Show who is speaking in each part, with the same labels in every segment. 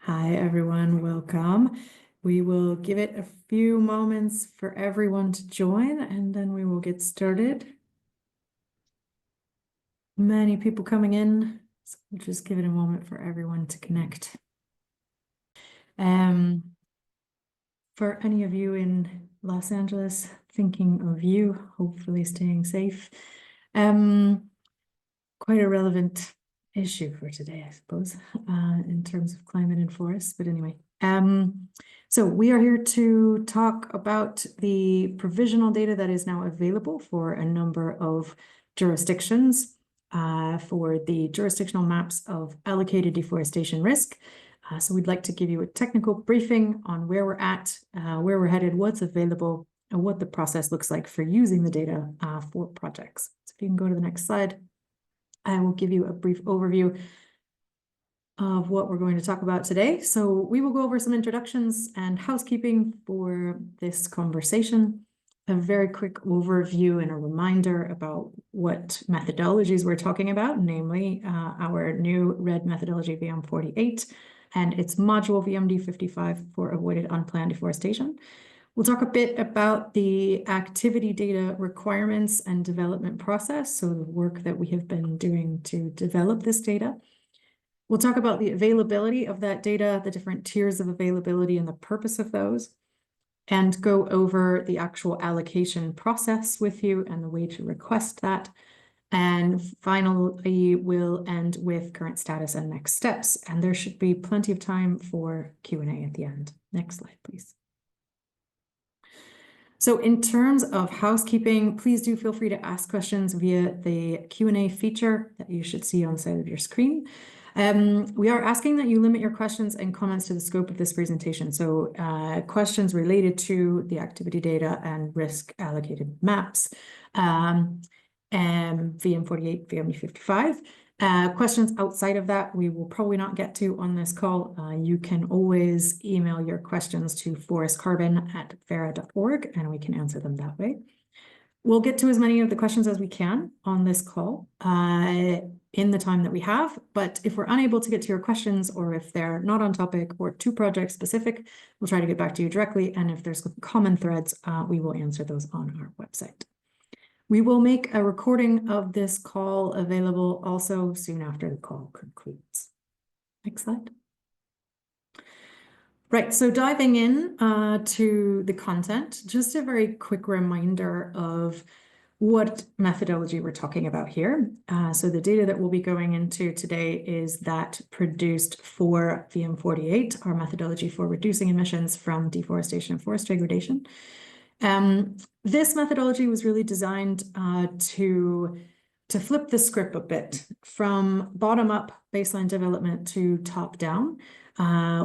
Speaker 1: Hi, everyone. Welcome. We will give it a few moments for everyone to join, and then we will get started. Many people coming in, so we'll just give it a moment for everyone to connect. For any of you in Los Angeles, thinking of you, hopefully staying safe. Quite a relevant issue for today, I suppose, in terms of climate and forests. But anyway, so we are here to talk about the provisional data that is now available for a number of jurisdictions for the jurisdictional maps of allocated deforestation risk. So we'd like to give you a technical briefing on where we're at, where we're headed, what's available, and what the process looks like for using the data for projects. So if you can go to the next slide. I will give you a brief overview of what we're going to talk about today. So we will go over some introductions and housekeeping for this conversation, a very quick overview and a reminder about what methodologies we're talking about, namely our new RED methodology VM48 and its module VMD55 for avoided unplanned deforestation. We'll talk a bit about the activity data requirements and development process, so the work that we have been doing to develop this data. We'll talk about the availability of that data, the different tiers of availability and the purpose of those, and go over the actual allocation process with you and the way to request that. And finally, we'll end with current status and next steps. And there should be plenty of time for Q&A at the end. Next slide, please. So in terms of housekeeping, please do feel free to ask questions via the Q&A feature that you should see on the side of your screen. We are asking that you limit your questions and comments to the scope of this presentation. So questions related to the activity data and risk allocated maps, VM48, VM55. Questions outside of that, we will probably not get to on this call. You can always email your questions to forestcarbon@verra.org, and we can answer them that way. We'll get to as many of the questions as we can on this call in the time that we have. But if we're unable to get to your questions, or if they're not on topic or too project specific, we'll try to get back to you directly. And if there's common threads, we will answer those on our website. We will make a recording of this call available also soon after the call concludes. Next slide. Right, so diving in to the content, just a very quick reminder of what methodology we're talking about here. So the data that we'll be going into today is that produced for VM48, our methodology for reducing emissions from deforestation and forest degradation. This methodology was really designed to flip the script a bit from bottom-up baseline development to top-down,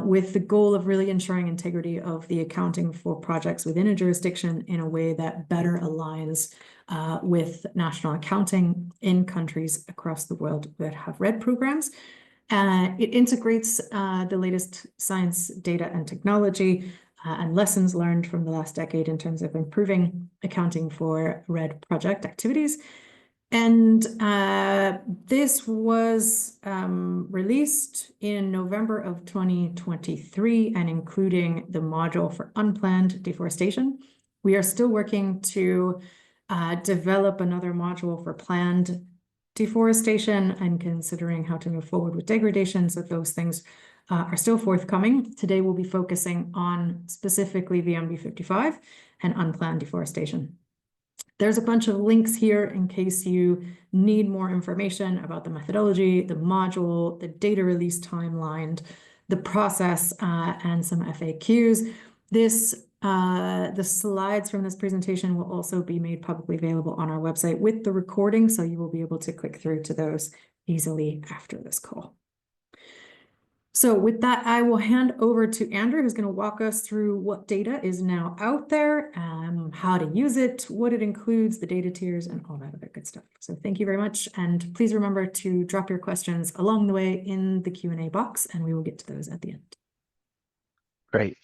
Speaker 1: with the goal of really ensuring integrity of the accounting for projects within a jurisdiction in a way that better aligns with national accounting in countries across the world that have RED programs. It integrates the latest science, data, and technology and lessons learned from the last decade in terms of improving accounting for RED project activities. And this was released in November of 2023 and including the module for unplanned deforestation. We are still working to develop another module for planned deforestation and considering how to move forward with degradation. So those things are still forthcoming. Today we'll be focusing on specifically VMD55 and unplanned deforestation. There's a bunch of links here in case you need more information about the methodology, the module, the data release timeline, the process, and some FAQs. The slides from this presentation will also be made publicly available on our website with the recording, so you will be able to click through to those easily after this call. So with that, I will hand over to Andrew, who's going to walk us through what data is now out there, how to use it, what it includes, the data tiers, and all that other good stuff. So thank you very much. And please remember to drop your questions along the way in the Q&A box, and we will get to those at the end.
Speaker 2: Great.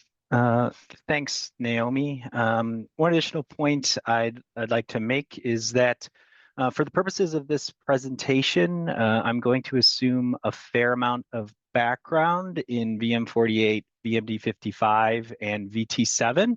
Speaker 2: Thanks, Naomi. One additional point I'd like to make is that For the purposes of this presentation, I'm going to assume a fair amount of background in VM48, VMD55, and VT7.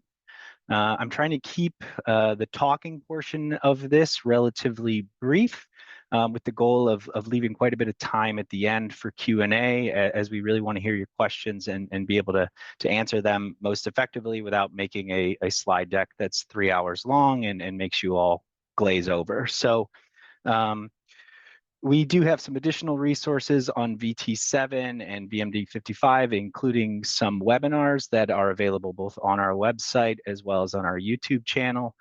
Speaker 2: I'm trying to keep the talking portion of this relatively brief, with the goal of leaving quite a bit of time at the end for Q&A, as we really want to hear your questions and be able to answer them most effectively without making a slide deck that's 3 hours long and makes you all glaze over. So we do have some additional resources on VT7 and VMD55, including some webinars that are available both on our website as well as on our YouTube channel.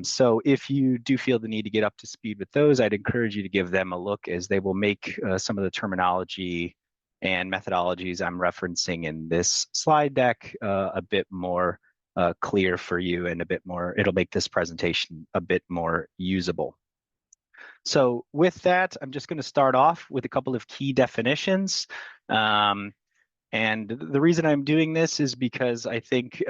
Speaker 2: So if you do feel the need to get up to speed with those, I'd encourage you to give them a look, as they will make some of the terminology and methodologies I'm referencing in this slide deck a bit more clear for you, and a bit more, it'll make this presentation a bit more usable. So with that, I'm just going to start off with a couple of key definitions. And the reason I'm doing this is because I think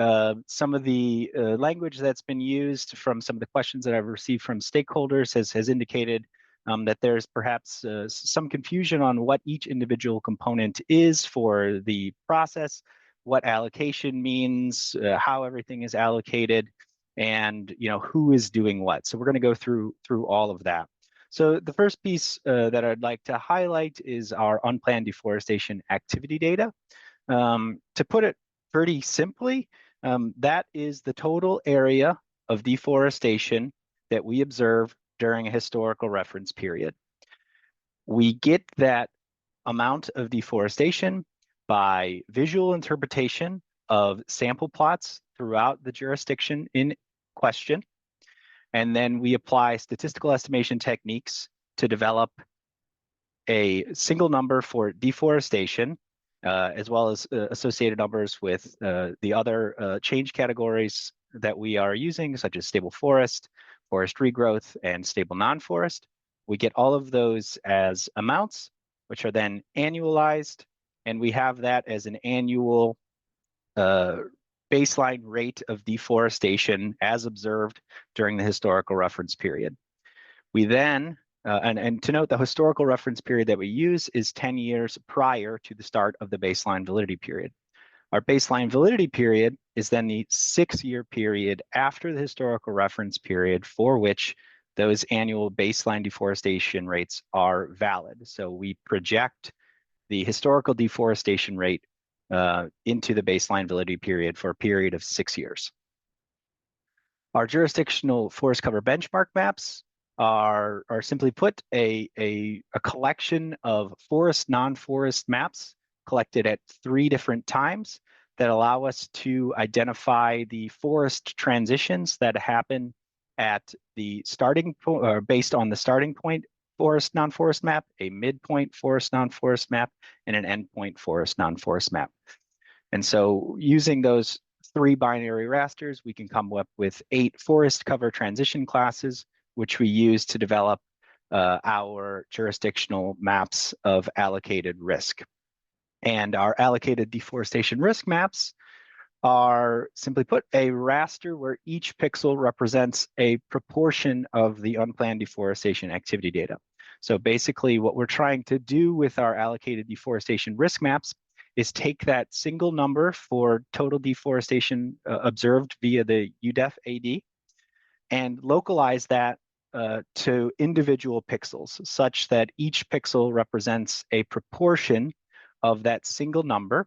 Speaker 2: some of the language that's been used from some of the questions that I've received from stakeholders has indicated that there's perhaps some confusion on what each individual component is for the process, what allocation means, how everything is allocated, and who is doing what. So we're going to go through all of that. So the first piece that I'd like to highlight is our unplanned deforestation activity data. To put it pretty simply, that is the total area of deforestation that we observe during a historical reference period. We get that amount of deforestation by visual interpretation of sample plots throughout the jurisdiction in question. And then we apply statistical estimation techniques to develop a single number for deforestation, as well as associated numbers with the other change categories that we are using, such as stable forest, forest regrowth, and stable non-forest. We get all of those as amounts, which are then annualized, and we have that as an annual baseline rate of deforestation as observed during the historical reference period. We then, and to note, the historical reference period that we use is 10 years prior to the start of the baseline validity period. Our baseline validity period is then the 6-year period after the historical reference period for which those annual baseline deforestation rates are valid. So we project the historical deforestation rate into the baseline validity period for a period of 6 years. Our jurisdictional forest cover benchmark maps are simply put a collection of forest, non-forest maps collected at 3 different times that allow us to identify the forest transitions that happen at the starting point, or based on the starting point forest non-forest map, a midpoint forest non-forest map, and an endpoint forest non-forest map. And so using those 3 binary rasters, we can come up with 8 forest cover transition classes, which we use to develop our jurisdictional maps of allocated risk. And our allocated deforestation risk maps are, simply put, a raster where each pixel represents a proportion of the unplanned deforestation activity data. So basically what we're trying to do with our allocated deforestation risk maps is take that single number for total deforestation observed via the UDEF AD and localize that to individual pixels, such that each pixel represents a proportion of that single number.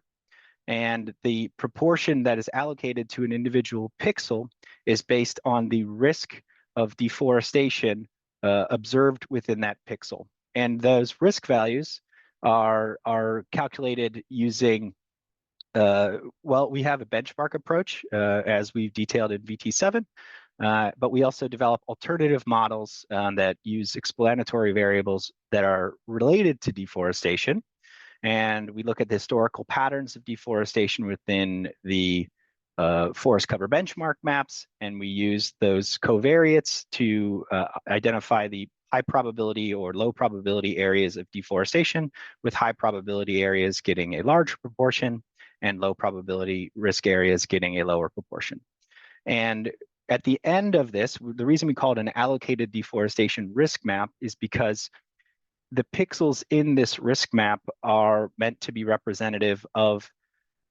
Speaker 2: And the proportion that is allocated to an individual pixel is based on the risk of deforestation observed within that pixel. And those risk values are calculated using, well, we have a benchmark approach, as we've detailed in VT7, but we also develop alternative models that use explanatory variables that are related to deforestation. And we look at the historical patterns of deforestation within the forest cover benchmark maps, and we use those covariates to identify the high probability or low probability areas of deforestation, with high probability areas getting a larger proportion and low probability risk areas getting a lower proportion. And At the end of this, the reason we call it an allocated deforestation risk map is because the pixels in this risk map are meant to be representative of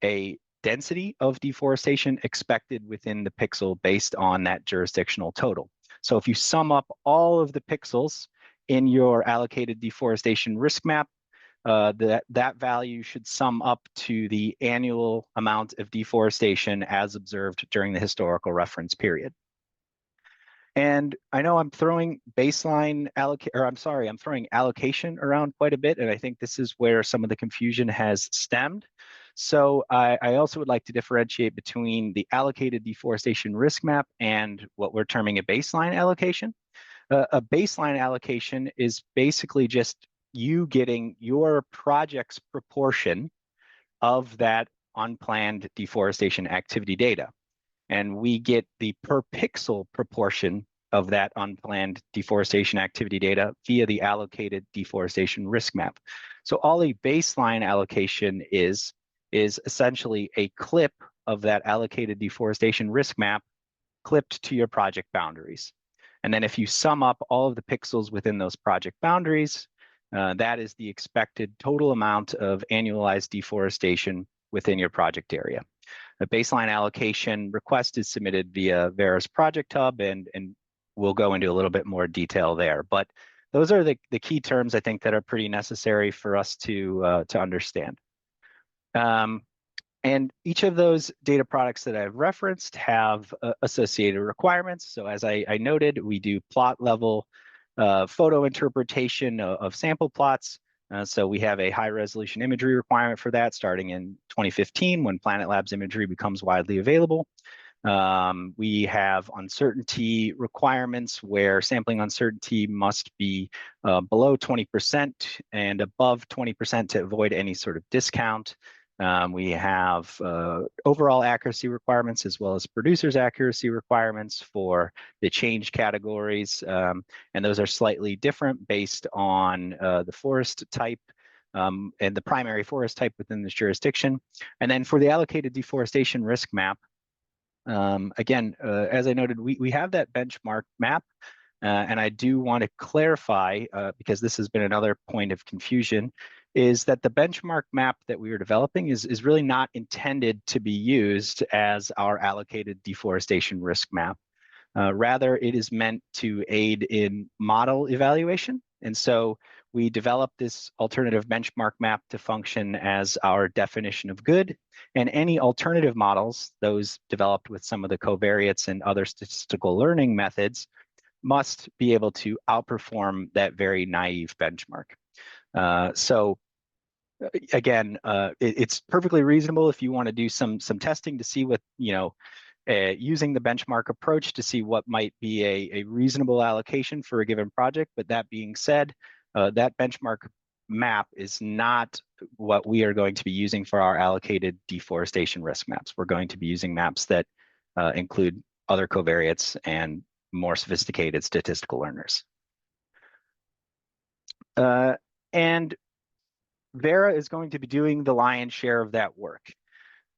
Speaker 2: a density of deforestation expected within the pixel based on that jurisdictional total. So if you sum up all of the pixels in your allocated deforestation risk map, that value should sum up to the annual amount of deforestation as observed during the historical reference period. And I know I'm throwing I'm throwing allocation around quite a bit, and I think this is where some of the confusion has stemmed. So I also would like to differentiate between the allocated deforestation risk map and what we're terming a baseline allocation. A baseline allocation is basically just you getting your project's proportion of that unplanned deforestation activity data. And we get the per pixel proportion of that unplanned deforestation activity data via the allocated deforestation risk map. So all a baseline allocation is essentially a clip of that allocated deforestation risk map clipped to your project boundaries. And then if you sum up all of the pixels within those project boundaries, that is the expected total amount of annualized deforestation within your project area. A baseline allocation request is submitted via Verra's project hub, and we'll go into a little bit more detail there. But those are the key terms I think that are pretty necessary for us to understand. And each of those data products that I've referenced have associated requirements. So as I noted, we do plot level photo interpretation of sample plots. So we have a high resolution imagery requirement for that starting in 2015 when Planet Labs imagery becomes widely available. We have uncertainty requirements where sampling uncertainty must be below 20% and above 20% to avoid any sort of discount. We have overall accuracy requirements as well as producer's accuracy requirements for the change categories. And those are slightly different based on the forest type and the primary forest type within this jurisdiction. And then for the allocated deforestation risk map, again, as I noted, we have that benchmark map. And I do want to clarify, because this has been another point of confusion, is that the benchmark map that we are developing is really not intended to be used as our allocated deforestation risk map. Rather, it is meant to aid in model evaluation. And so we developed this alternative benchmark map to function as our definition of good. And any alternative models, those developed with some of the covariates and other statistical learning methods, must be able to outperform that very naive benchmark. So again, it's perfectly reasonable if you want to do some testing to see what, using the benchmark approach to see what might be a reasonable allocation for a given project. But that being said, that benchmark map is not what we are going to be using for our allocated deforestation risk maps. We're going to be using maps that include other covariates and more sophisticated statistical learners. And Verra is going to be doing the lion's share of that work.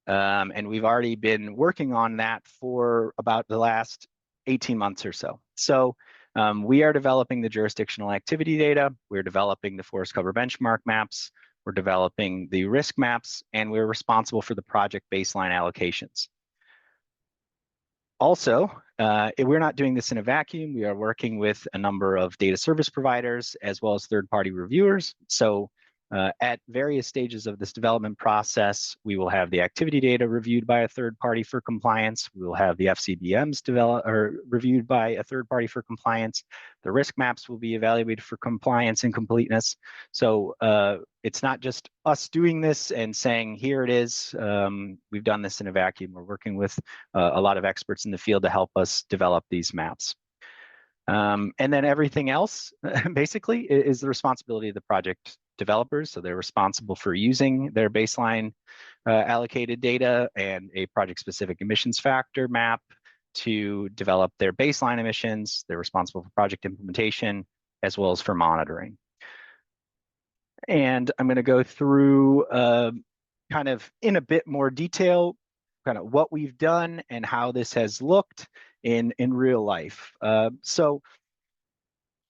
Speaker 2: And we've already been working on that for about the last 18 months or so. So we are developing the jurisdictional activity data, we're developing the forest cover benchmark maps, we're developing the risk maps, and we're responsible for the project baseline allocations. Also, we're not doing this in a vacuum. We are working with a number of data service providers as well as third-party reviewers. So at various stages of this development process, we will have the activity data reviewed by a third party for compliance. We will have the FCBMs reviewed by a third party for compliance. The risk maps will be evaluated for compliance and completeness. So it's not just us doing this and saying, here it is, we've done this in a vacuum. We're working with a lot of experts in the field to help us develop these maps. And then everything else, basically, is the responsibility of the project developers. So they're responsible for using their baseline allocated data and a project-specific emissions factor map to develop their baseline emissions. They're responsible for project implementation as well as for monitoring. And I'm going to go through kind of in a bit more detail kind of what we've done and how this has looked in real life. So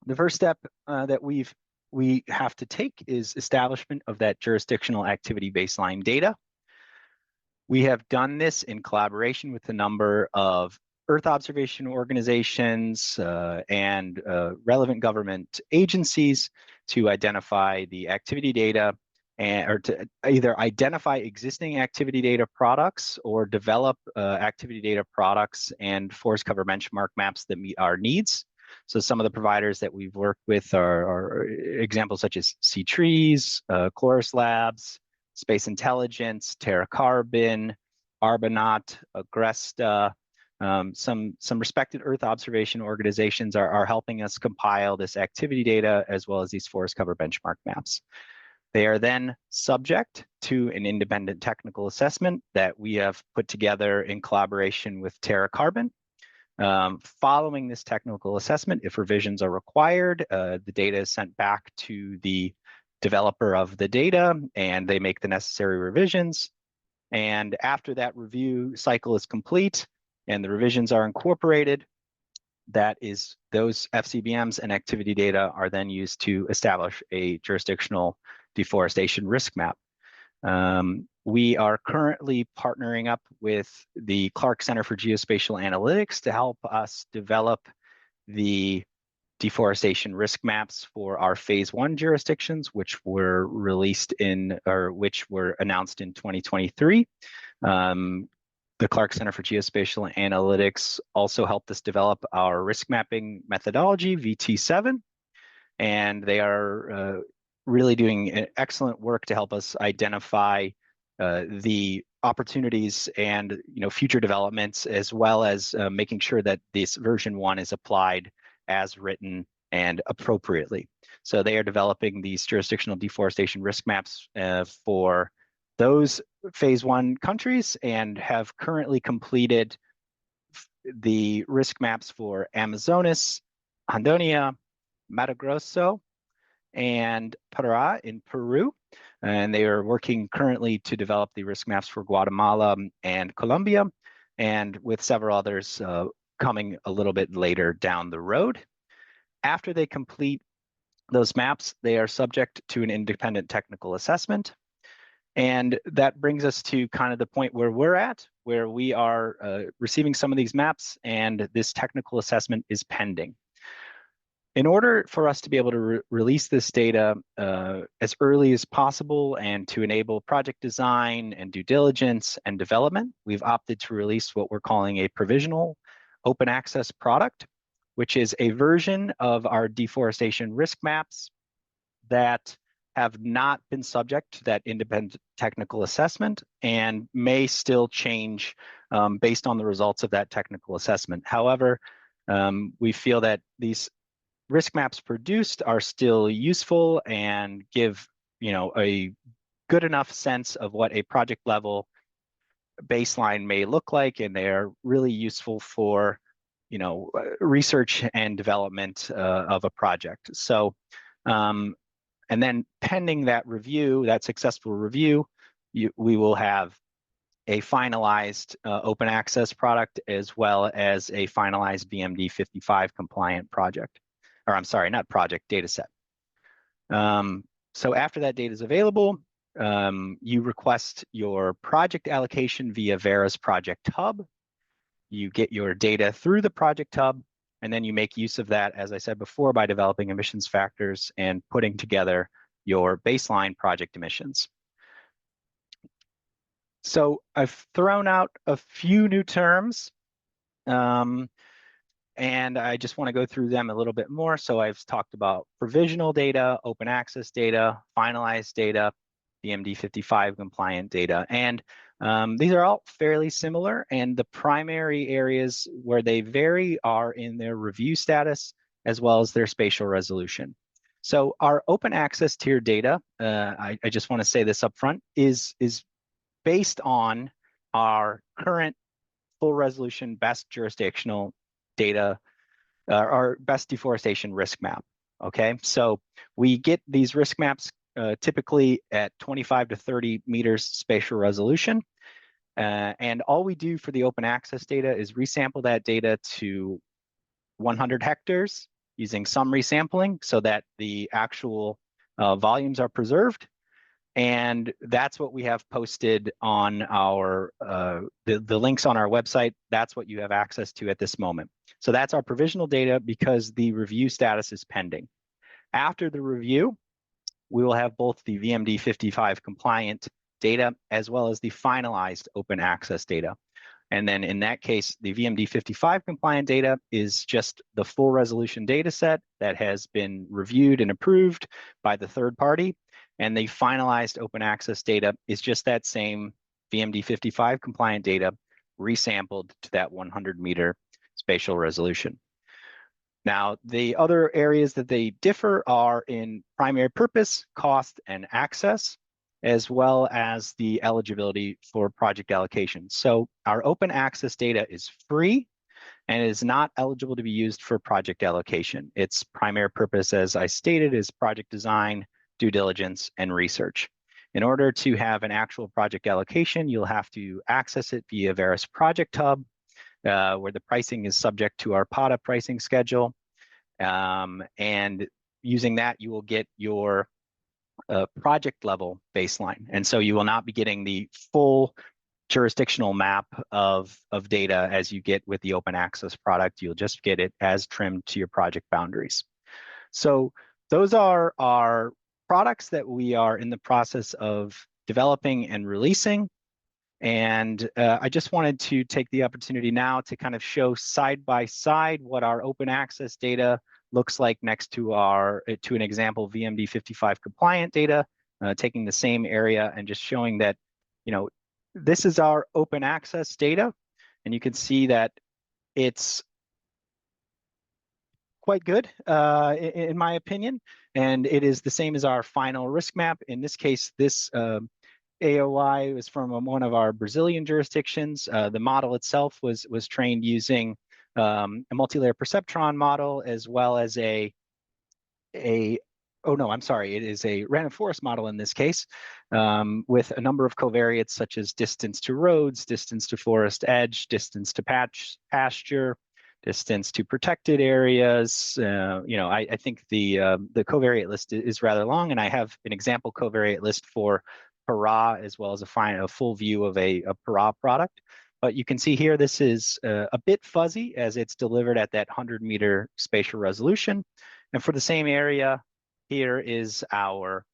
Speaker 2: the first step that we have to take is establishment of that jurisdictional activity baseline data. We have done this in collaboration with a number of Earth observation organizations and relevant government agencies to identify the activity data or to either identify existing activity data products or develop activity data products and forest cover benchmark maps that meet our needs. So some of the providers that we've worked with are examples such as Sea Trees, Chloris Labs, Space Intelligence, Terra Carbon, Arbonaut, Agresta. Some respected Earth observation organizations are helping us compile this activity data as well as these forest cover benchmark maps. They are then subject to an independent technical assessment that we have put together in collaboration with Terra Carbon. Following this technical assessment, if revisions are required, the data is sent back to the developer of the data and they make the necessary revisions. And after that review cycle is complete and the revisions are incorporated, those FCBMs and activity data are then used to establish a jurisdictional deforestation risk map. We are currently partnering up with the Clark Center for Geospatial Analytics to help us develop the deforestation risk maps for our phase 1 jurisdictions, which were released which were announced in 2023. The Clark Center for Geospatial Analytics also helped us develop our risk mapping methodology, VT7, and they are really doing excellent work to help us identify the opportunities and future developments, as well as making sure that this version 1 is applied as written and appropriately. So they are developing these jurisdictional deforestation risk maps for those phase 1 countries and have currently completed the risk maps for Amazonas, Hondonia, Mato Grosso, and Pará in Peru. And they are working currently to develop the risk maps for Guatemala and Colombia, and with several others coming a little bit later down the road. After they complete those maps, they are subject to an independent technical assessment. And that brings us to kind of the point where we're at, where we are receiving some of these maps and this technical assessment is pending. In order for us to be able to release this data as early as possible and to enable project design and due diligence and development, we've opted to release what we're calling a provisional open access product, which is a version of our deforestation risk maps that have not been subject to that independent technical assessment and may still change based on the results of that technical assessment. However, we feel that these risk maps produced are still useful and give a good enough sense of what a project level baseline may look like, and they are really useful for research and development of a project. So and then pending that review, that successful review, we will have a finalized open access product as well as a finalized VMD0055 compliant project. Or I'm sorry, not project, data set. So after that data is available, you request your project allocation via Verra's project hub. You get your data through the project hub, and then you make use of that, as I said before, by developing emissions factors and putting together your baseline project emissions. So I've thrown out a few new terms, and I just want to go through them a little bit more. So I've talked about provisional data, open access data, finalized data, VMD0055 compliant data. And these are all fairly similar, and the primary areas where they vary are in their review status as well as their spatial resolution. So our open access tier data, I just want to say this up front, is based on our current full resolution best jurisdictional data, our best deforestation risk map. Okay, so we get these risk maps typically at 25 to 30 meters spatial resolution. And all we do for the open access data is resample that data to 100 hectares using some resampling so that the actual volumes are preserved. And that's what we have posted on our, the links on our website. That's what you have access to at this moment. So that's our provisional data because the review status is pending. After the review, we will have both the VMD55 compliant data as well as the finalized open access data. And then in that case, the VMD55 compliant data is just the full resolution data set that has been reviewed and approved by the third party. And the finalized open access data is just that same VMD55 compliant data resampled to that 100-meter spatial resolution. Now, the other areas that they differ are in primary purpose, cost, and access, as well as the eligibility for project allocation. So our open access data is free and is not eligible to be used for project allocation. Its primary purpose, as I stated, is project design, due diligence, and research. In order to have an actual project allocation, you'll have to access it via Verra's Project Hub, where the pricing is subject to our PATA pricing schedule. And using that, you will get your project level baseline. And so you will not be getting the full jurisdictional map of data as you get with the open access product. You'll just get it as trimmed to your project boundaries. So those are our products that we are in the process of developing and releasing. And I just wanted to take the opportunity now to kind of show side by side what our open access data looks like next to our to an example VMD55 compliant data, taking the same area and just showing that, you know, this is our open access data, and you can see that it's quite good in my opinion, and it is the same as our final risk map. In this case, this AOI was from one of our Brazilian jurisdictions. The model itself was trained using a multi-layer perceptron model, as well as it is a random forest model in this case, with a number of covariates such as distance to roads, distance to forest edge, distance to pasture, distance to protected areas. I think the covariate list is rather long, and I have an example covariate list for Verra as well as a full view of a Verra product. But you can see here this is a bit fuzzy as it's delivered at that 100-meter spatial resolution. And for the same area, here is our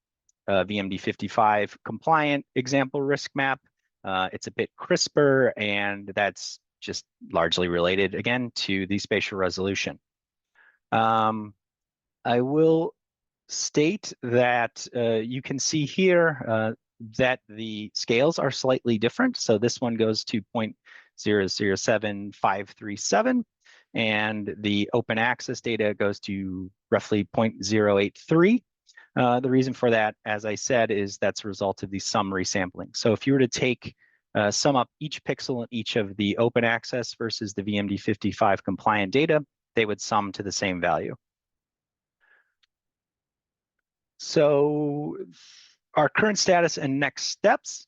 Speaker 2: VMD55 compliant example risk map. It's a bit crisper, and that's just largely related, again, to the spatial resolution. I will state that you can see here that the scales are slightly different. So this one goes to 0.007537, and the open access data goes to roughly 0.083. The reason for that, as I said, is that's a result of the sum resampling. So if you were to take sum up each pixel in each of the open access versus the VMD55 compliant data, they would sum to the same value. So our current status and next steps.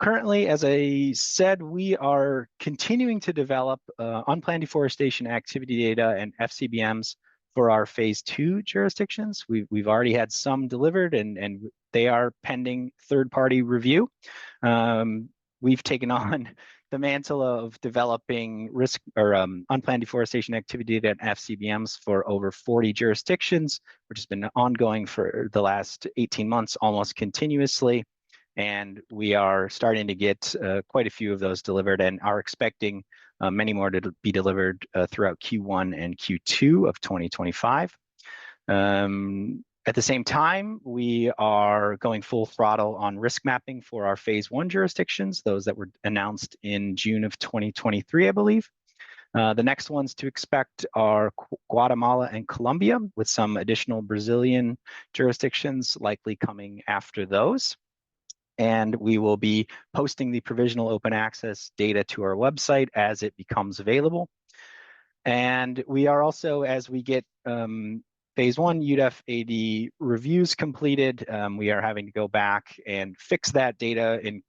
Speaker 2: Currently, as I said, we are continuing to develop unplanned deforestation activity data and FCBMs for our phase 2 jurisdictions. We've already had some delivered, and they are pending third-party review. We've taken on the mantle of developing risk or unplanned deforestation activity data and FCBMs for over 40 jurisdictions, which has been ongoing for the last 18 months almost continuously. And we are starting to get quite a few of those delivered and are expecting many more to be delivered throughout Q1 and Q2 of 2025. At the same time, we are going full throttle on risk mapping for our phase 1 jurisdictions, those that were announced in June of 2023, I believe. The next ones to expect are Guatemala and Colombia, with some additional Brazilian jurisdictions likely coming after those. And we will be posting the provisional open access data to our website as it becomes available. And we are also, as we get phase 1 UDEF AD reviews completed, we are having to go back and fix that data in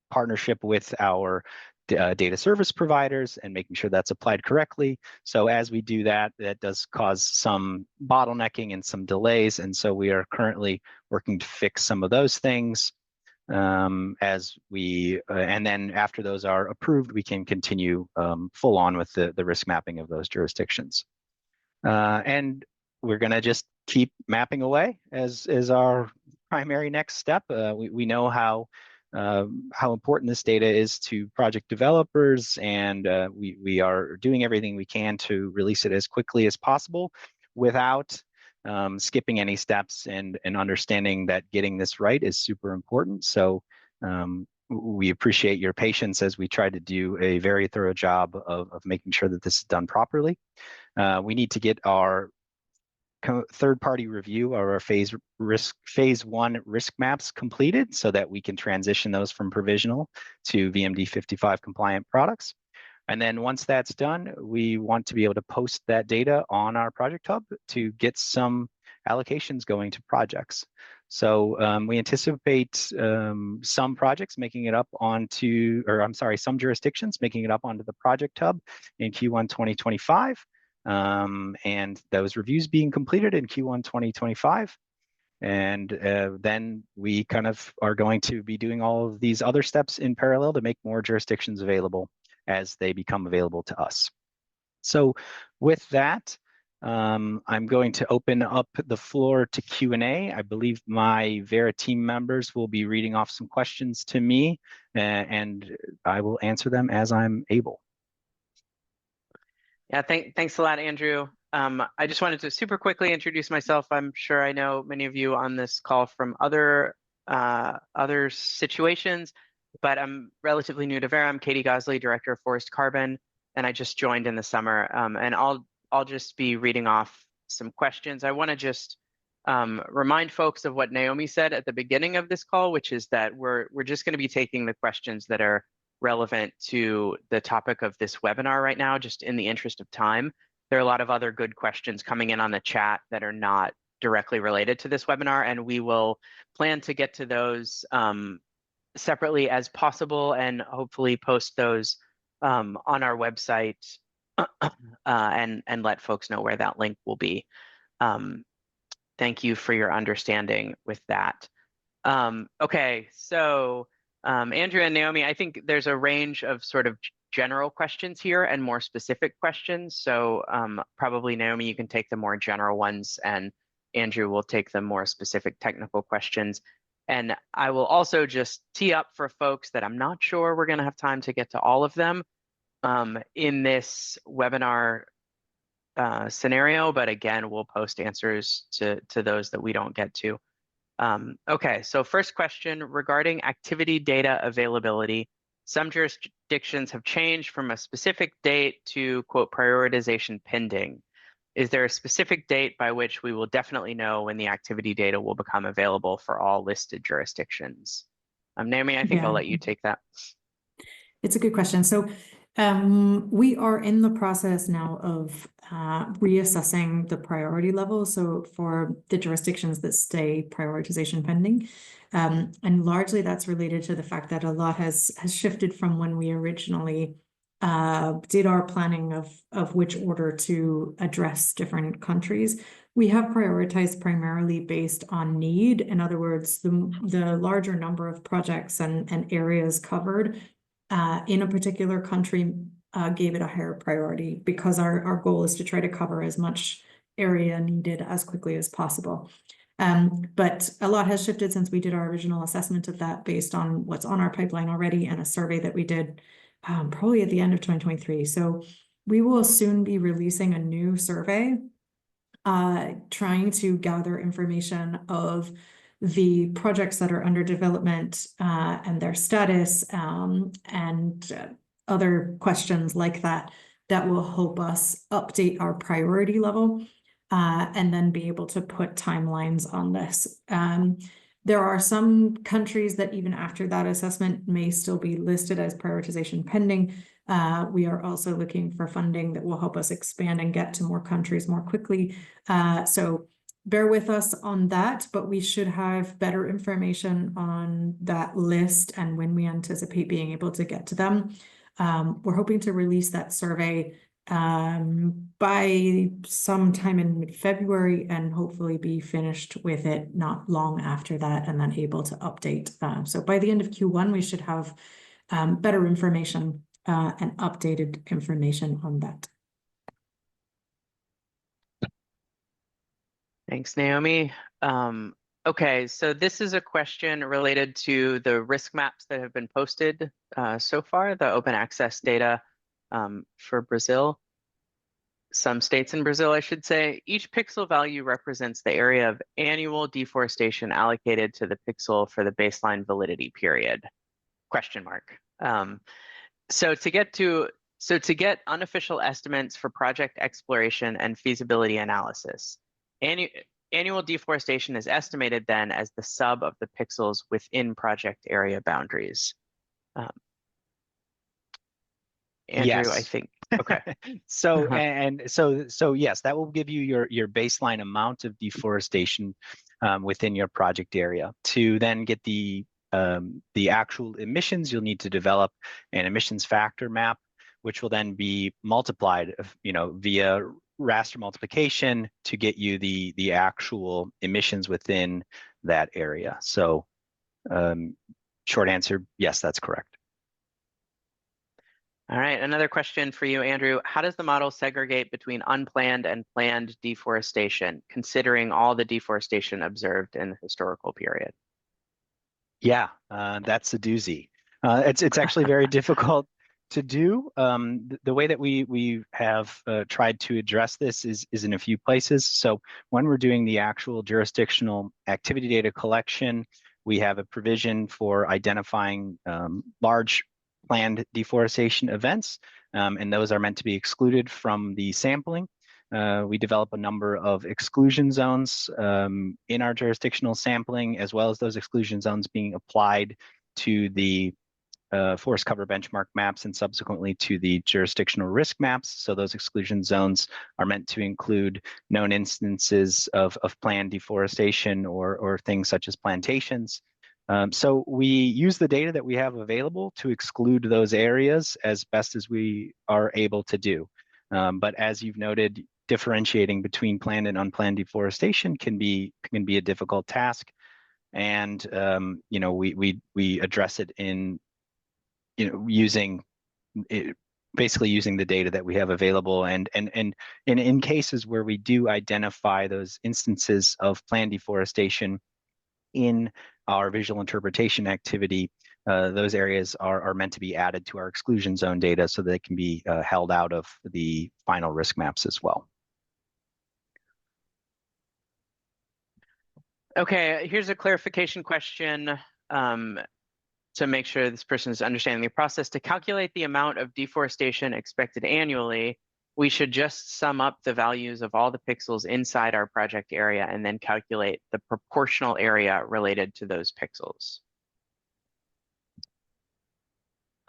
Speaker 2: partnership with our data service providers and making sure that's applied correctly. So as we do that, that does cause some bottlenecking and some delays. And so we are currently working to fix some of those things. As we, and then after those are approved, we can continue full on with the risk mapping of those jurisdictions. And we're going to just keep mapping away as our primary next step. We know how important this data is to project developers, and we are doing everything we can to release it as quickly as possible without skipping any steps, and understanding that getting this right is super important. So we appreciate your patience as we try to do a very thorough job of making sure that this is done properly. We need to get our third-party review or our phase one risk maps completed so that we can transition those from provisional to VMD55 compliant products. And then once that's done, we want to be able to post that data on our project hub to get some allocations going to projects. So we anticipate some projects making it up onto, or I'm sorry, some jurisdictions making it up onto the project hub in Q1 2025. And those reviews being completed in Q1 2025. And then we kind of are going to be doing all of these other steps in parallel to make more jurisdictions available as they become available to us. So with that, I'm going to open up the floor to Q&A. I believe my Verra team members will be reading off some questions to me, and I will answer them as I'm able.
Speaker 3: Yeah, thanks a lot, Andrew. I just wanted to super quickly introduce myself. I'm sure I know many of you on this call from other situations, but I'm relatively new to Verra. I'm Katie Gosley, Director of Forest Carbon, and I just joined in the summer. And I'll just be reading off some questions. I want to just remind folks of what Naomi said at the beginning of this call, which is that we're just going to be taking the questions that are relevant to the topic of this webinar right now, just in the interest of time. There are a lot of other good questions coming in on the chat that are not directly related to this webinar, and we will plan to get to those separately as possible, and hopefully post those on our website and let folks know where that link will be. Thank you for your understanding with that. Okay, so Andrew and Naomi, I think there's a range of sort of general questions here and more specific questions. So probably Naomi, you can take the more general ones, and Andrew will take the more specific technical questions. And I will also just tee up for folks that I'm not sure we're going to have time to get to all of them in this webinar scenario, but again, we'll post answers to those that we don't get to. Okay, so first question regarding activity data availability. Some jurisdictions have changed from a specific date to, quote, prioritization pending. Is there a specific date by which we will definitely know when the activity data will become available for all listed jurisdictions? Naomi, I think I'll let you take that.
Speaker 1: It's a good question. So we are in the process now of reassessing the priority level. So for the jurisdictions that stay prioritization pending, and largely that's related to the fact that a lot has shifted from when we originally did our planning of which order to address different countries. We have prioritized primarily based on need. In other words, the larger number of projects and areas covered in a particular country gave it a higher priority, because our goal is to try to cover as much area needed as quickly as possible. But a lot has shifted since we did our original assessment of that based on what's on our pipeline already, and a survey that we did probably at the end of 2023. So we will soon be releasing a new survey trying to gather information of the projects that are under development and their status, and other questions like that, that will help us update our priority level and then be able to put timelines on this. There are some countries that even after that assessment may still be listed as prioritization pending. We are also looking for funding that will help us expand and get to more countries more quickly. So bear with us on that, but we should have better information on that list and when we anticipate being able to get to them We're hoping to release that survey by sometime in mid-February and hopefully be finished with it not long after that and then able to update. So by the end of Q1, we should have better information and updated information on that.
Speaker 3: Thanks, Naomi. Okay, so this is a question related to the risk maps that have been posted so far, the open access data for Brazil. Some states in Brazil, I should say. Each pixel value represents the area of annual deforestation allocated to the pixel for the baseline validity period. Question mark. So to get unofficial estimates for project exploration and feasibility analysis, annual deforestation is estimated then as the sub of the pixels within project area boundaries. Andrew,
Speaker 2: Yes.
Speaker 3: I think. Okay.
Speaker 2: So yes, that will give you your baseline amount of deforestation within your project area. To then get the actual emissions, you'll need to develop an emissions factor map, which will then be multiplied, via raster multiplication to get you the actual emissions within that area. So, short answer, yes, that's correct.
Speaker 3: All right, another question for you, Andrew. How does the model segregate between unplanned and planned deforestation, considering all the deforestation observed in the historical period?
Speaker 2: Yeah, that's a doozy. It's actually very difficult to do. The way that we have tried to address this is in a few places. So when we're doing the actual jurisdictional activity data collection, we have a provision for identifying large planned deforestation events, and those are meant to be excluded from the sampling. We develop a number of exclusion zones in our jurisdictional sampling, as well as those exclusion zones being applied to the forest cover benchmark maps and subsequently to the jurisdictional risk maps. So those exclusion zones are meant to include known instances of planned deforestation or things such as plantations. So we use the data that we have available to exclude those areas as best as we are able to do. But as you've noted, differentiating between planned and unplanned deforestation can be a difficult task, and we address it in basically using the data that we have available, and in cases where we do identify those instances of planned deforestation in our visual interpretation activity, those areas are meant to be added to our exclusion zone data so that they can be held out of the final risk maps as well.
Speaker 3: Okay, here's a clarification question to make sure this person is understanding the process. To calculate the amount of deforestation expected annually, we should just sum up the values of all the pixels inside our project area and then calculate the proportional area related to those pixels.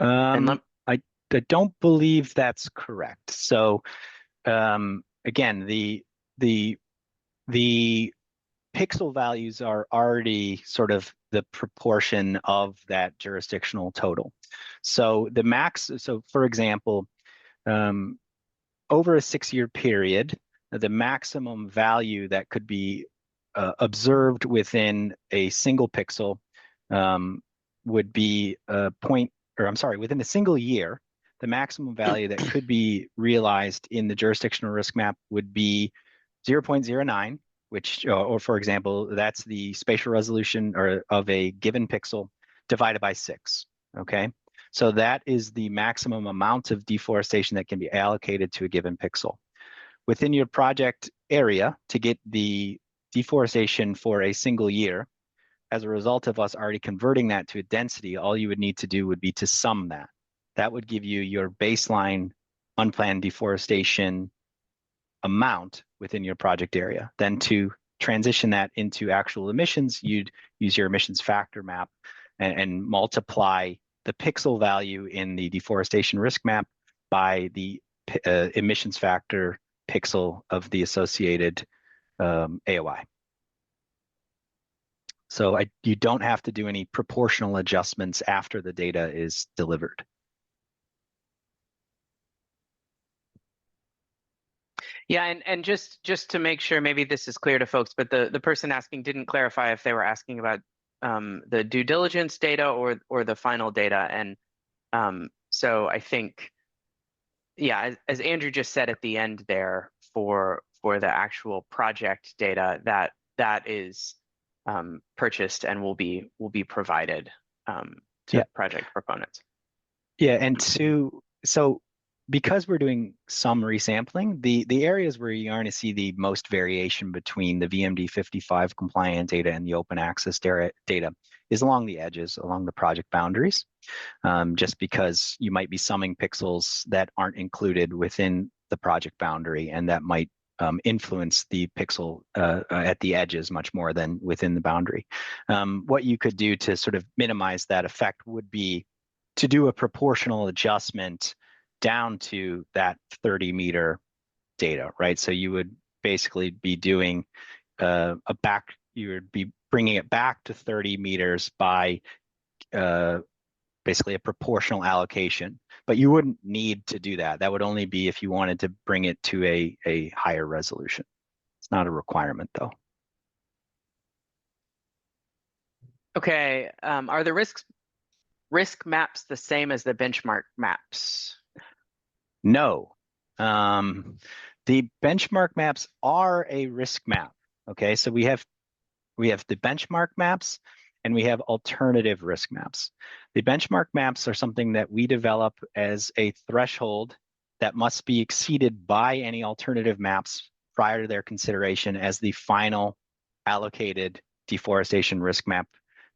Speaker 2: I don't believe that's correct. So again, the pixel values are already sort of the proportion of that jurisdictional total. So the max, so for example, over a 6-year period, the maximum value that could be observed within a single pixel would be within a single year, the maximum value that could be realized in the jurisdictional risk map would be 0.09, which, or for example, that's the spatial resolution of a given pixel divided by 6, okay? So that is the maximum amount of deforestation that can be allocated to a given pixel. Within your project area, to get the deforestation for a single year, as a result of us already converting that to a density, all you would need to do would be to sum that. That would give you your baseline unplanned deforestation amount within your project area. Then to transition that into actual emissions, you'd use your emissions factor map and multiply the pixel value in the deforestation risk map by the emissions factor pixel of the associated AOI. So you don't have to do any proportional adjustments after the data is delivered.
Speaker 3: Yeah, and just to make sure, maybe this is clear to folks, but the person asking didn't clarify if they were asking about the due diligence data or the final data. And so I think, yeah, as Andrew just said at the end there, for the actual project data, that is purchased and will be provided to project proponents.
Speaker 2: Yeah, and so because we're doing some resampling, the areas where you're going to see the most variation between the VMD55 compliant data and the open access data is along the edges, along the project boundaries, just because you might be summing pixels that aren't included within the project boundary, and that might influence the pixel at the edges much more than within the boundary. What you could do to sort of minimize that effect would be to do a proportional adjustment down to that 30-meter data, right? So you would basically be doing you would be bringing it back to 30 meters by basically a proportional allocation, but you wouldn't need to do that. That would only be if you wanted to bring it to a higher resolution. It's not a requirement though.
Speaker 3: Okay, are the risk maps the same as the benchmark maps?
Speaker 2: No. The benchmark maps are a risk map. Okay, so we have the benchmark maps and we have alternative risk maps. The benchmark maps are something that we develop as a threshold that must be exceeded by any alternative maps prior to their consideration as the final allocated deforestation risk map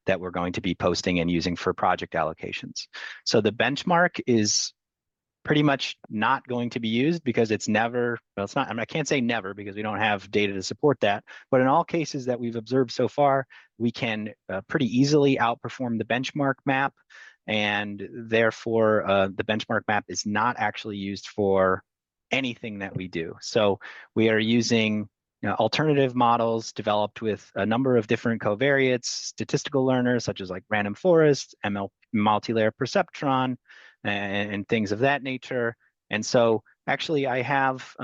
Speaker 2: that we're going to be posting and using for project allocations. So the benchmark is pretty much not going to be used because it's never, well, it's not, I mean, I can't say never because we don't have data to support that, but in all cases that we've observed so far, we can pretty easily outperform the benchmark map, and therefore the benchmark map is not actually used for anything that we do. So we are using alternative models developed with a number of different covariates, statistical learners such as like random forest, ML multi-layer perceptron, and things of that nature. And so actually I have,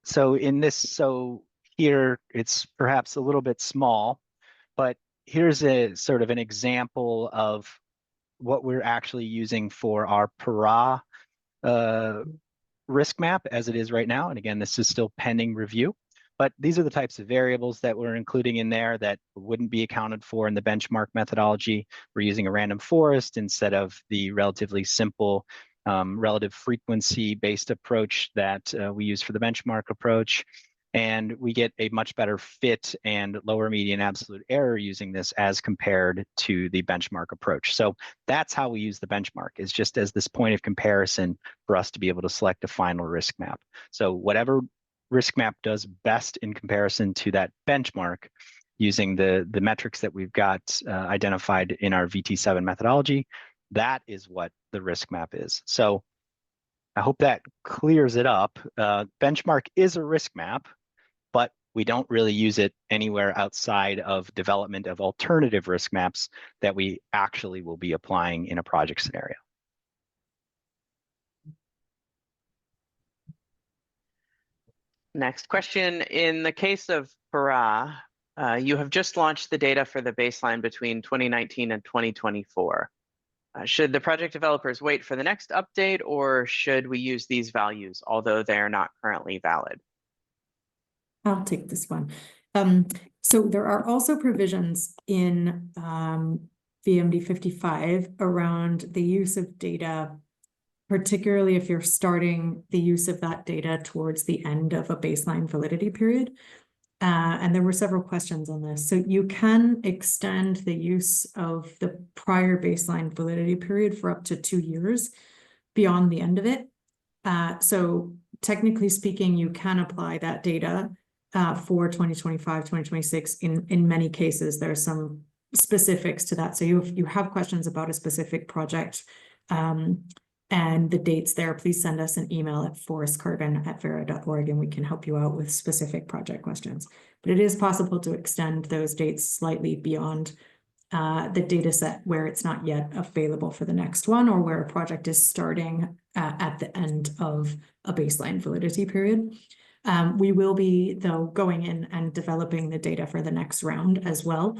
Speaker 2: so here it's perhaps a little bit small, but here's a sort of an example of what we're actually using for our para risk map as it is right now. And again, this is still pending review, but these are the types of variables that we're including in there that wouldn't be accounted for in the benchmark methodology. We're using a random forest instead of the relatively simple relative frequency-based approach that we use for the benchmark approach. And we get a much better fit and lower median absolute error using this as compared to the benchmark approach. So that's how we use the benchmark, is just as this point of comparison for us to be able to select a final risk map. So whatever risk map does best in comparison to that benchmark, using the metrics that we've got identified in our VT7 methodology, that is what the risk map is. So I hope that clears it up. Benchmark is a risk map, but we don't really use it anywhere outside of development of alternative risk maps that we actually will be applying in a project scenario.
Speaker 3: Next question. In the case of Verra, you have just launched the data for the baseline between 2019 and 2024. Should the project developers wait for the next update, or should we use these values, although they're not currently valid?
Speaker 1: I'll take this one. So there are also provisions in VMD55 around the use of data, particularly if you're starting the use of that data towards the end of a baseline validity period. And there were several questions on this. So you can extend the use of the prior baseline validity period for up to 2 years beyond the end of it. So technically speaking, you can apply that data for 2025, 2026. In many cases, there's some specifics to that. So you have questions about a specific project and the dates there, please send us an email at forestcarbon@verra.org and we can help you out with specific project questions. But it is possible to extend those dates slightly beyond the data set where it's not yet available for the next one, or where a project is starting at the end of a baseline validity period. We will be, though, going in and developing the data for the next round as well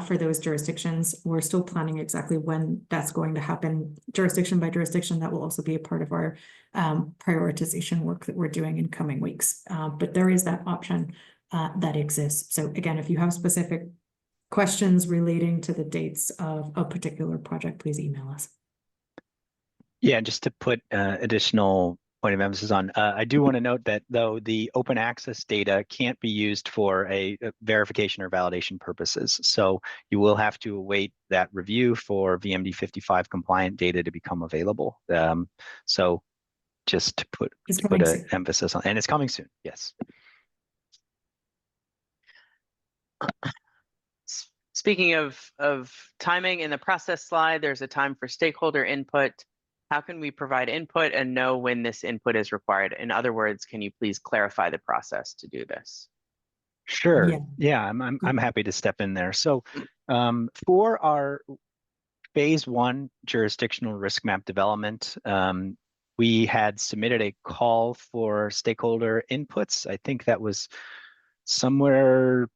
Speaker 1: for those jurisdictions. We're still planning exactly when that's going to happen, jurisdiction by jurisdiction. That will also be a part of our prioritization work that we're doing in coming weeks. But there is that option that exists. So again, if you have specific questions relating to the dates of a particular project, please email us.
Speaker 2: Yeah, just to put additional point of emphasis on, I do want to note that though the open access data can't be used for a verification or validation purposes. So you will have to await that review for VMD55 compliant data to become available. So just to put an emphasis on, and it's coming soon, yes.
Speaker 3: Speaking of timing, in the process slide, there's a time for stakeholder input. How can we provide input and know when this input is required? In other words, can you please clarify the process to do this?
Speaker 2: Sure. Yeah, I'm happy to step in there. So for our phase 1 jurisdictional risk map development, we had submitted a call for stakeholder inputs. I think that was somewhere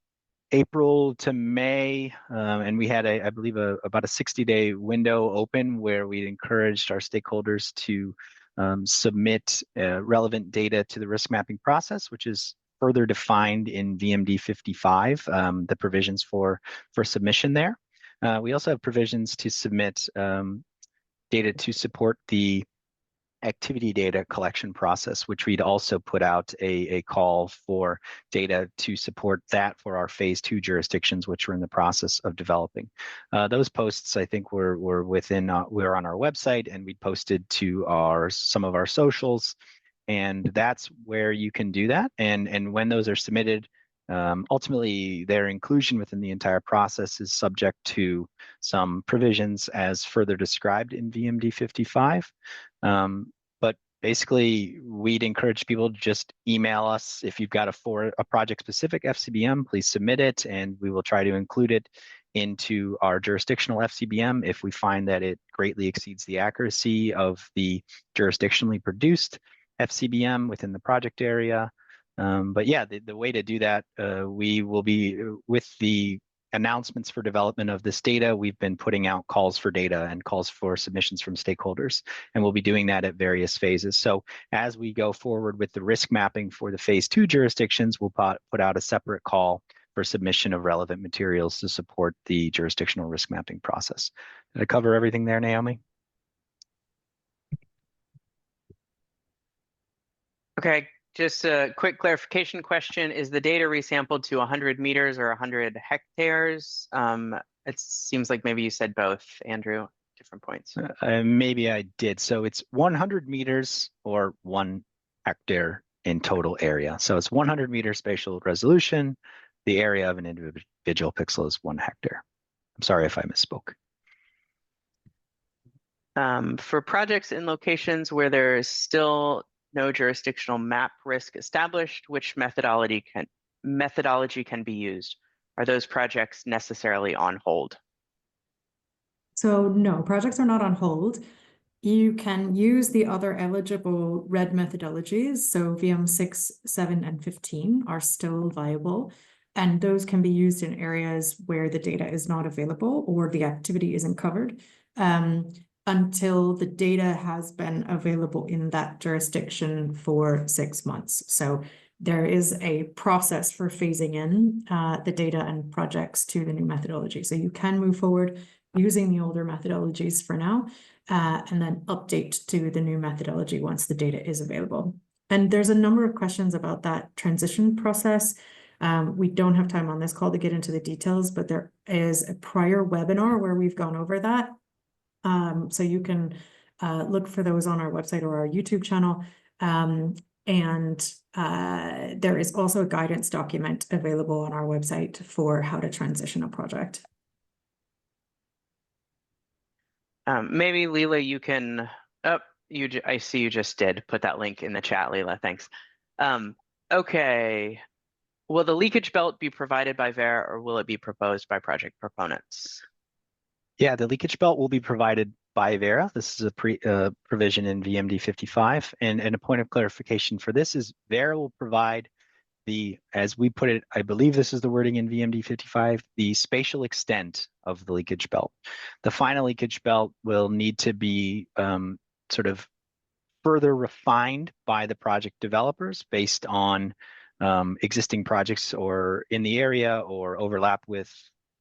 Speaker 2: April to May, and we had I believe about a 60-day window open where we encouraged our stakeholders to submit relevant data to the risk mapping process, which is further defined in VMD55, the provisions for submission there. We also have provisions to submit data to support the activity data collection process, which we'd also put out a call for data to support that for our phase 2 jurisdictions, which we're in the process of developing. Those posts, I think, were on our website, and we posted to some of our socials, and that's where you can do that. And when those are submitted, ultimately their inclusion within the entire process is subject to some provisions as further described in VMD55. But basically, we'd encourage people to just email us. If you've got a project-specific FCBM, please submit it, and we will try to include it into our jurisdictional FCBM if we find that it greatly exceeds the accuracy of the jurisdictionally produced FCBM within the project area. But yeah, the way to do that, we will be with the announcements for development of this data. We've been putting out calls for data and calls for submissions from stakeholders, and we'll be doing that at various phases. So as we go forward with the risk mapping for the phase 2 jurisdictions, we'll put out a separate call for submission of relevant materials to support the jurisdictional risk mapping process. Did I cover everything there, Naomi?
Speaker 3: Okay. Just a quick clarification question. Is the data resampled to 100 meters or 100 hectares? It seems like maybe you said both, Andrew, different points.
Speaker 2: Maybe I did. So it's 100 meters or 1 hectare in total area. So it's 100 meter spatial resolution. The area of an individual pixel is 1 hectare. I'm sorry if I misspoke.
Speaker 3: For projects in locations where there is still no jurisdictional map risk established, which methodology can be used? Are those projects necessarily on hold?
Speaker 1: So no, projects are not on hold. You can use the other eligible RED methodologies. So VM6, 7, and 15 are still viable. And those can be used in areas where the data is not available or the activity isn't covered. Until the data has been available in that jurisdiction for 6 months. So there is a process for phasing in the data and projects to the new methodology. So you can move forward using the older methodologies for now, and then update to the new methodology once the data is available. And there's a number of questions about that transition process. We don't have time on this call to get into the details, but there is a prior webinar where we've gone over that. So you can look for those on our website or our YouTube channel. And there is also a guidance document available on our website for how to transition a project.
Speaker 3: Maybe Leela, you can, I see you just did put that link in the chat, Leela, thanks. Okay, will the leakage belt be provided by Verra or will it be proposed by project proponents?
Speaker 2: Yeah, the leakage belt will be provided by Verra. This is a provision in VMD55. And a point of clarification for this is Verra will provide as we put it, I believe this is the wording in VMD55, the spatial extent of the leakage belt. The final leakage belt will need to be sort of further refined by the project developers based on existing projects or in the area or overlap with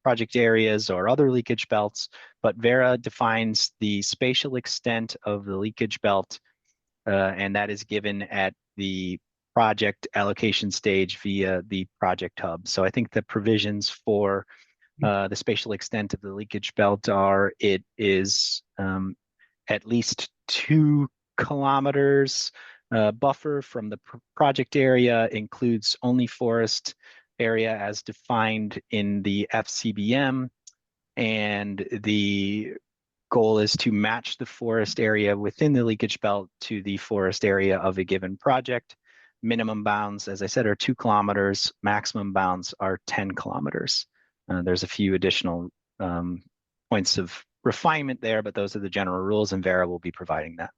Speaker 2: project areas or other leakage belts. But Verra defines the spatial extent of the leakage belt, and that is given at the project allocation stage via the project hub. So I think the provisions for the spatial extent of the leakage belt are it is at least 2 kilometers buffer from the project area, includes only forest area as defined in the FCBM, and the goal is to match the forest area within the leakage belt to the forest area of a given project. Minimum bounds, as I said, are 2 kilometers. Maximum bounds are 10 kilometers. There's a few additional points of refinement there, but those are the general rules, and Verra will be providing that.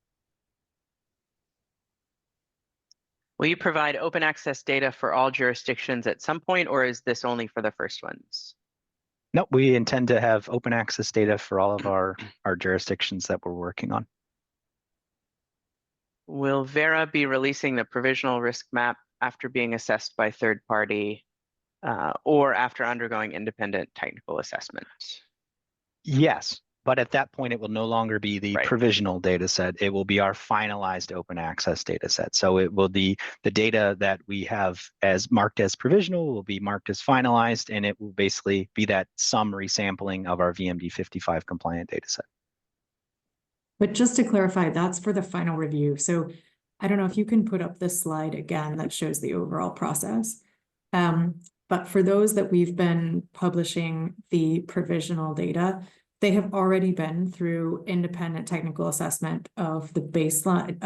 Speaker 3: Will you provide open access data for all jurisdictions at some point, or is this only for the first ones?
Speaker 2: No, we intend to have open access data for all of our jurisdictions that we're working on.
Speaker 3: Will Verra be releasing the provisional risk map after being assessed by third party or after undergoing independent technical assessment?
Speaker 2: Yes, but at that point, it will no longer be the
Speaker 3: Right.
Speaker 2: provisional data set. It will be our finalized open access data set. So it will be the data that we have as marked as provisional will be marked as finalized, and it will basically be that summary sampling of our VMD55 compliant data set.
Speaker 1: But just to clarify, that's for the final review. So I don't know if you can put up this slide again that shows the overall process. But for those that we've been publishing the provisional data, they have already been through independent technical assessment of the baseline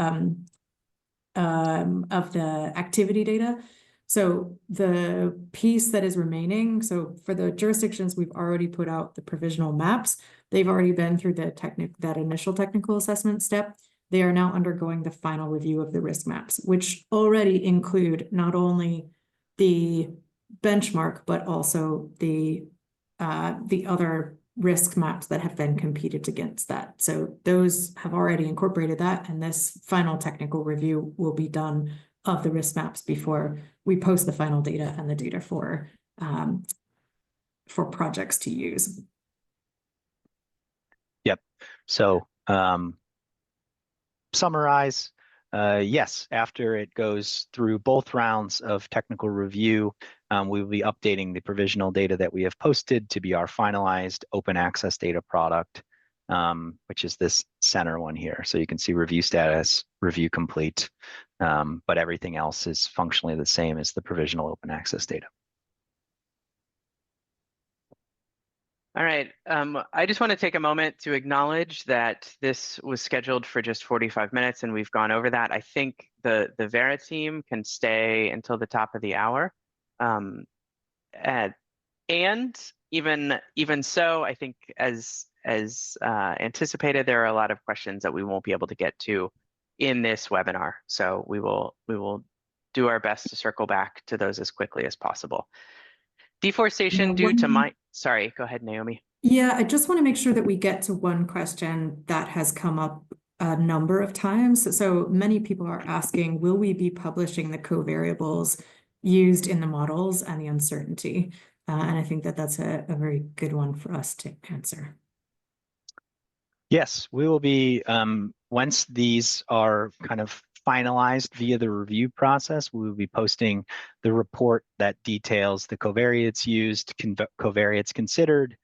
Speaker 1: of the activity data. So the piece that is remaining, so for the jurisdictions, we've already put out the provisional maps. They've already been through that initial technical assessment step. They are now undergoing the final review of the risk maps, which already include not only the benchmark, but also the other risk maps that have been competed against that. So those have already incorporated that, and this final technical review will be done of the risk maps before we post the final data and the data for projects to use.
Speaker 2: Yep. So summarize. Yes, after it goes through both rounds of technical review, we will be updating the provisional data that we have posted to be our finalized open access data product, which is this center one here. So you can see review status, review complete, but everything else is functionally the same as the provisional open access data.
Speaker 3: All right, I just want to take a moment to acknowledge that this was scheduled for just 45 minutes and we've gone over that. I think the Verra team can stay until the top of the hour. And even so, I think as anticipated, there are a lot of questions that we won't be able to get to in this webinar. So we will do our best to circle back to those as quickly as possible. Deforestation due to sorry, go ahead, Naomi.
Speaker 1: Yeah, I just want to make sure that we get to one question that has come up a number of times. So many people are asking, will we be publishing the covariables used in the models and the uncertainty? And I think that that's a very good one for us to answer.
Speaker 2: Yes, we will be, once these are kind of finalized via the review process, we will be posting the report that details the covariates used, covariates considered,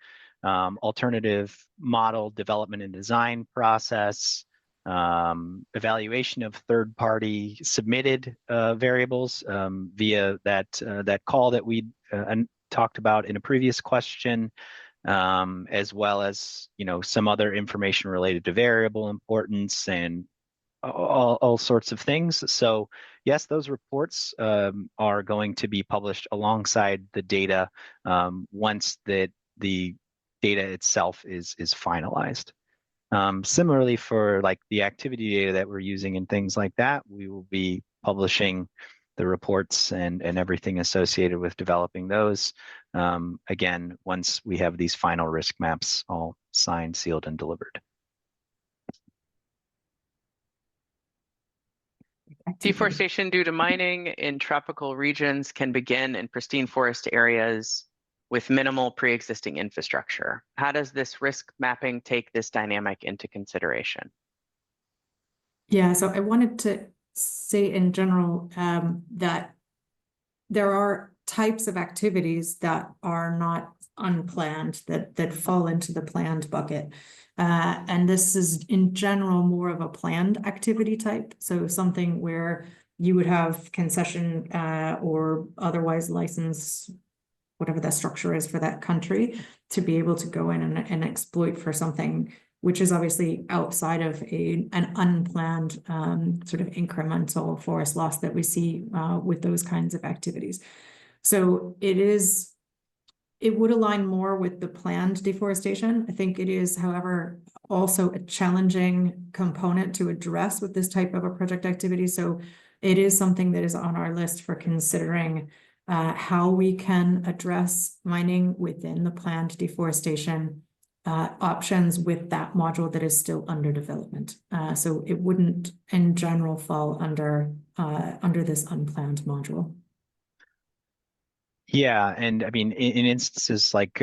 Speaker 2: alternative model development and design process, evaluation of third-party submitted variables via that call that we talked about in a previous question, as well as some other information related to variable importance and all sorts of things. So yes, those reports are going to be published alongside the data once the data itself is finalized. Similarly, for like the activity data that we're using and things like that, we will be publishing the reports and everything associated with developing those. Again, once we have these final risk maps all signed, sealed, and delivered.
Speaker 3: Deforestation due to mining in tropical regions can begin in pristine forest areas with minimal pre-existing infrastructure. How does this risk mapping take this dynamic into consideration?
Speaker 1: Yeah, so I wanted to say in general that there are types of activities that are not unplanned, that fall into the planned bucket. And this is in general more of a planned activity type. So something where you would have concession or otherwise license, whatever that structure is for that country, to be able to go in and exploit for something which is obviously outside of an unplanned sort of incremental forest loss that we see with those kinds of activities. So it would align more with the planned deforestation. I think it is, however, also a challenging component to address with this type of a project activity. So it is something that is on our list for considering how we can address mining within the planned deforestation options with that module that is still under development. So it wouldn't in general fall under this unplanned module.
Speaker 2: Yeah, and I mean, in instances like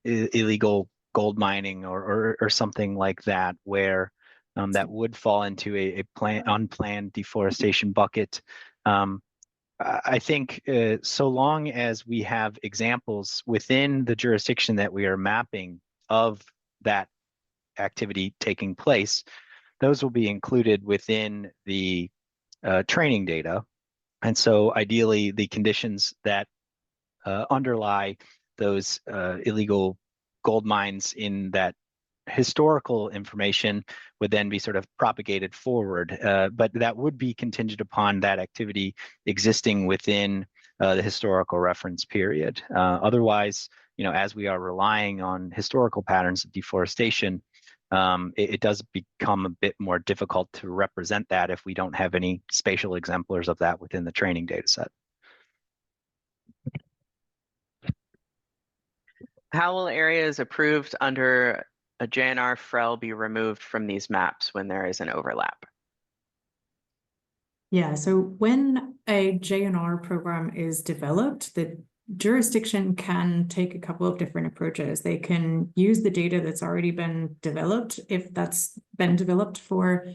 Speaker 2: illegal gold mining or something like that, where that would fall into a unplanned deforestation bucket. I think so long as we have examples within the jurisdiction that we are mapping of that activity taking place, those will be included within the training data. And so ideally, the conditions that underlie those illegal gold mines in that historical information would then be sort of propagated forward. But that would be contingent upon that activity existing within the historical reference period. Otherwise, as we are relying on historical patterns of deforestation, it does become a bit more difficult to represent that if we don't have any spatial exemplars of that within the training data set.
Speaker 3: How will areas approved under a JNR FREL be removed from these maps when there is an overlap?
Speaker 1: Yeah, so when a JNR program is developed, the jurisdiction can take a couple of different approaches. They can use the data that's already been developed, if that's been developed for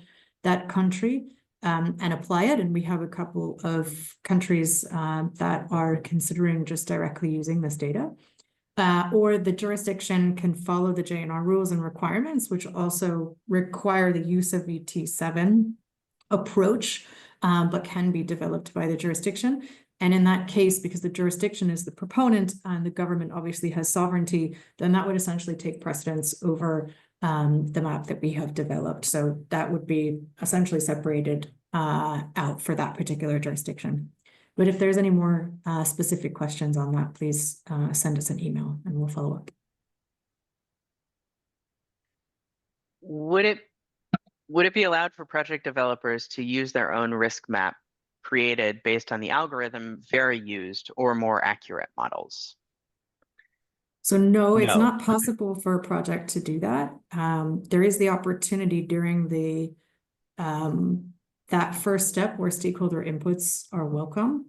Speaker 1: that country, and apply it. And we have a couple of countries that are considering just directly using this data. Or the jurisdiction can follow the JNR rules and requirements, which also require the use of VT7 approach, but can be developed by the jurisdiction. And in that case, because the jurisdiction is the proponent and the government obviously has sovereignty, then that would essentially take precedence over the map that we have developed. So that would be essentially separated out for that particular jurisdiction. But if there's any more specific questions on that, please send us an email and we'll follow up.
Speaker 3: Would it be allowed for project developers to use their own risk map created based on the algorithm Verra used or more accurate models?
Speaker 1: So no, it's
Speaker 2: No.
Speaker 1: not possible for a project to do that. There is the opportunity during the that first step where stakeholder inputs are welcome,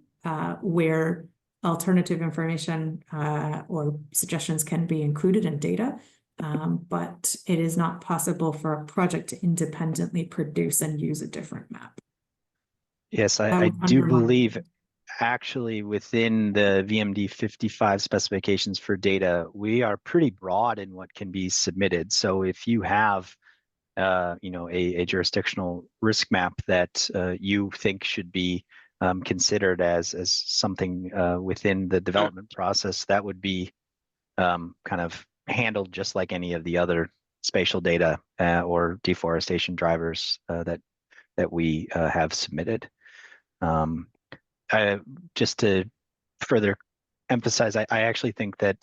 Speaker 1: where alternative information or suggestions can be included in data. But it is not possible for a project to independently produce and use a different map.
Speaker 2: Yes, I do believe actually within the VMD55 specifications for data, we are pretty broad in what can be submitted. So if you have a jurisdictional risk map that you think should be considered as something within the development process, that would be kind of handled just like any of the other spatial data or deforestation drivers that we have submitted. Just to further emphasize, I actually think that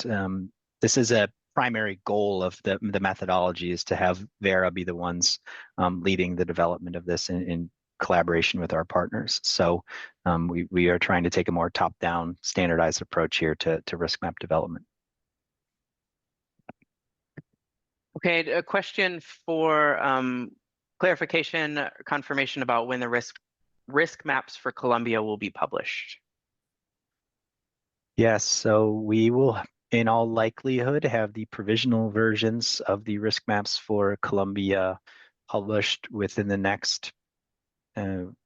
Speaker 2: this is a primary goal of the methodology is to have Verra be the ones leading the development of this in collaboration with our partners. So we are trying to take a more top-down standardized approach here to risk map development.
Speaker 3: Okay, a question for clarification, confirmation about when the risk maps for Colombia will be published.
Speaker 2: Yes, so we will, in all likelihood, have the provisional versions of the risk maps for Colombia published within the next,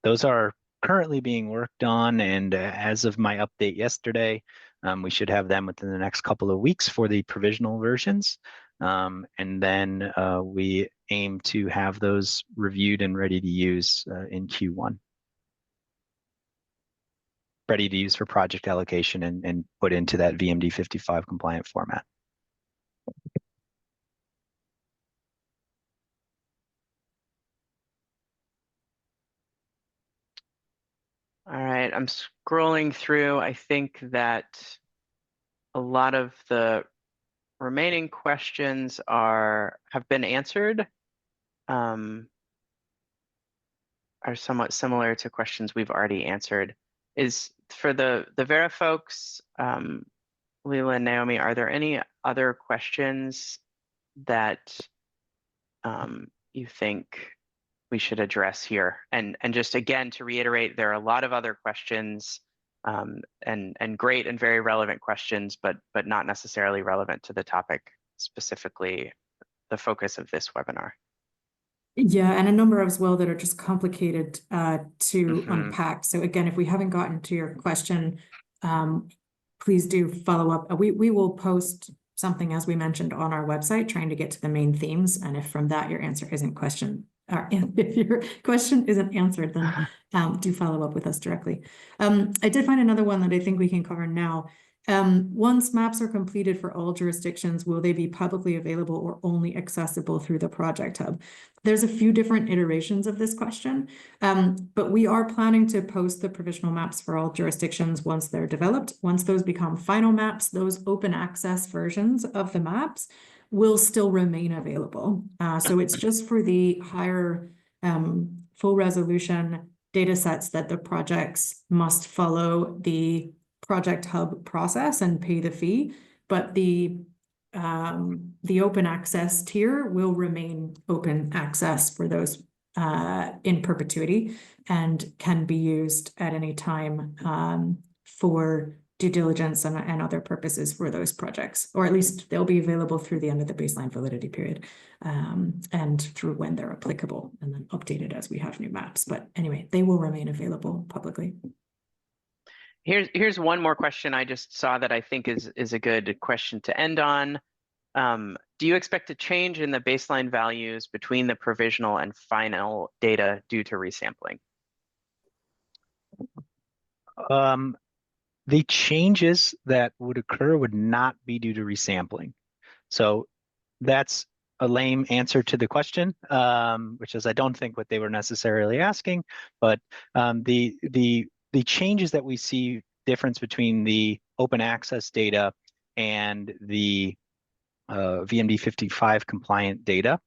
Speaker 2: those are currently being worked on, and as of my update yesterday, we should have them within the next couple of weeks for the provisional versions. And then we aim to have those reviewed and ready to use in Q1. Ready to use for project allocation and put into that VMD55 compliant format.
Speaker 3: All right, I'm scrolling through. I think that a lot of the remaining questions have been answered, are somewhat similar to questions we've already answered. Is for the Verra folks, Leela and Naomi, are there any other questions that you think we should address here? And just again, to reiterate, there are a lot of other questions and great and very relevant questions, but not necessarily relevant to the topic, specifically the focus of this webinar.
Speaker 1: Yeah, and a number as well that are just complicated to unpack. So again, if we haven't gotten to your question, please do follow up. We will post something, as we mentioned, on our website, trying to get to the main themes. And if from that your answer isn't if your question isn't answered, then do follow up with us directly. I did find another one that I think we can cover now. Once maps are completed for all jurisdictions, will they be publicly available or only accessible through the project hub? There's a few different iterations of this question, but we are planning to post the provisional maps for all jurisdictions once they're developed. Once those become final maps, those open access versions of the maps will still remain available. So it's just for the higher full resolution data sets that the projects must follow the project hub process and pay the fee, but the open access tier will remain open access for those in perpetuity and can be used at any time for due diligence and other purposes for those projects, or at least they'll be available through the end of the baseline validity period and through when they're applicable, and then updated as we have new maps. But anyway, they will remain available publicly.
Speaker 3: Here's one more question I just saw that I think is a good question to end on. Do you expect a change in the baseline values between the provisional and final data due to resampling?
Speaker 2: The changes that would occur would not be due to resampling. So that's a lame answer to the question, which is I don't think what they were necessarily asking, but the changes that we see difference between the open access data and the VMD55 compliant data,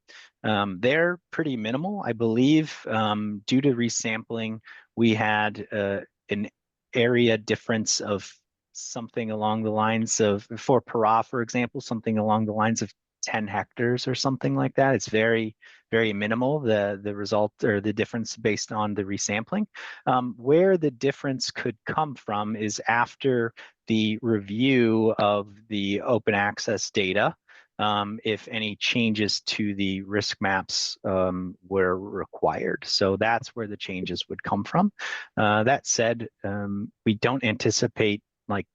Speaker 2: they're pretty minimal. I believe due to resampling, we had an area difference of something along the lines of, for Para, for example, something along the lines of 10 hectares or something like that. It's very, very minimal, the result or the difference based on the resampling. Where the difference could come from is after the review of the open access data, if any changes to the risk maps were required. So that's where the changes would come from. That said, we don't anticipate like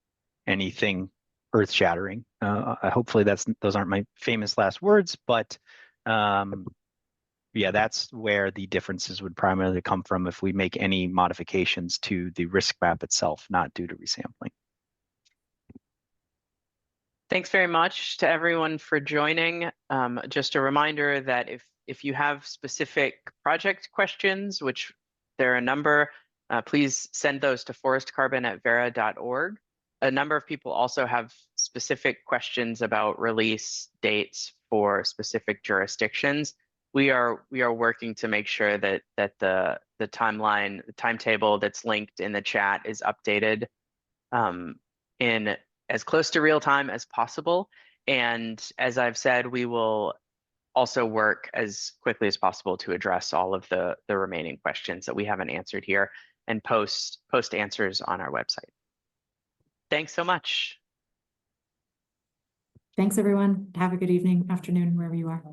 Speaker 2: anything earth-shattering. Hopefully those aren't my famous last words, but yeah, that's where the differences would primarily come from if we make any modifications to the risk map itself, not due to resampling.
Speaker 3: Thanks very much to everyone for joining. Just a reminder that if you have specific project questions, which there are a number, please send those to forestcarbon@verra.org. a number of people also have specific questions about release dates for specific jurisdictions. We are working to make sure that the timeline, the timetable that's linked in the chat is updated in as close to real time as possible. And as I've said, we will also work as quickly as possible to address all of the remaining questions that we haven't answered here and post answers on our website. Thanks so much.
Speaker 1: Thanks, everyone. Have a good evening, afternoon, wherever you are.